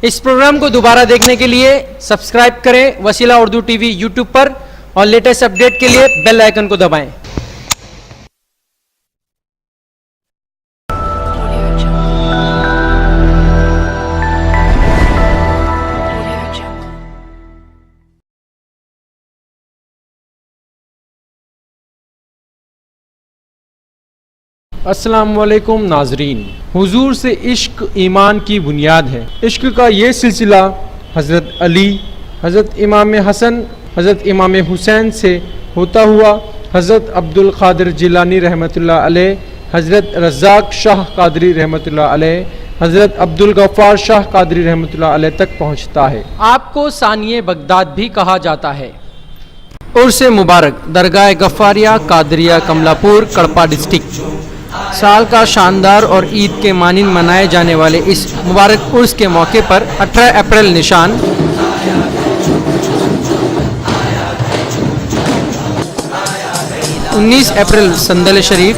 इस प्रोग्राम को दोबारा देखने के लिए सब्सक्राइब करें वसीला उर्दू टीवी यूट्यूब पर और लेटेस्ट अपडेट के लिए बेल आइकन को दबाएं। अस्सलाम वालेकुम नाजरीन। हुजूर से इश्क ईमान की बुनियाद है। इश्क का ये सिलसिला हज़रत अली, हज़रत इमाम हसन, हज़रत इमाम हुसैन से होता हुआ हज़रत अब्दुल क़ादिर जिलानी रहमतुल्लाह अलैह, हज़रत रज़्ज़ाक़ शाह क़ादरी रहमतुल्लाह अलैह, हज़रत अब्दुल गफ़्फ़ार शाह क़ादरी रहमतुल्लाह अलैह तक पहुँचता है। आपको सानिए बगदाद भी कहा जाता है। उर्स मुबारक दरगाह गफ़्फ़ारिया कादरिया कमलापुर कड़पा डिस्ट्रिक्ट। साल का शानदार और ईद के मानिंद मनाए जाने वाले इस मुबारक उर्स के मौके पर 18 अप्रैल निशान, 19 अप्रैल संदल शरीफ,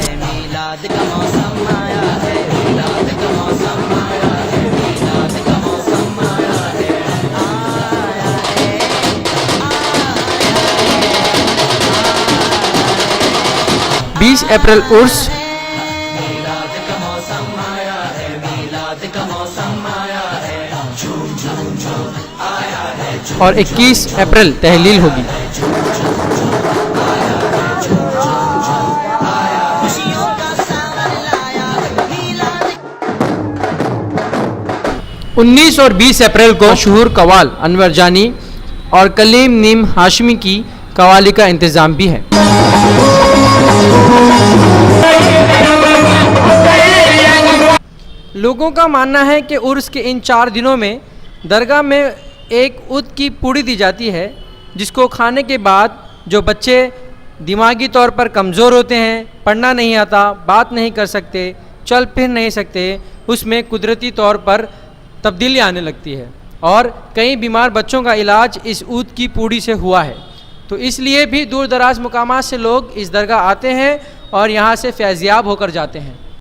20 अप्रैल उर्स, और 21 अप्रैल तहलील होगी। उन्नीस और 20 अप्रैल को मशहूर कवाल अनवर जानी और कलीम नीम हाशमी की कवाली का इंतज़ाम भी है। लोगों का मानना है कि उर्स के इन 4 दिनों में दरगाह में एक ऊद की पूड़ी दी जाती है, जिसको खाने के बाद जो बच्चे दिमागी तौर पर कमज़ोर होते हैं, पढ़ना नहीं आता, बात नहीं कर सकते, चल फिर नहीं सकते, उसमें कुदरती तौर पर तब्दीली आने लगती है और कई बीमार बच्चों का इलाज इस ऊद की पूड़ी से हुआ है। तो इसलिए भी दूर दराज मुकामात से लोग इस दरगाह आते हैं और यहाँ से फैज़याब होकर जाते हैं।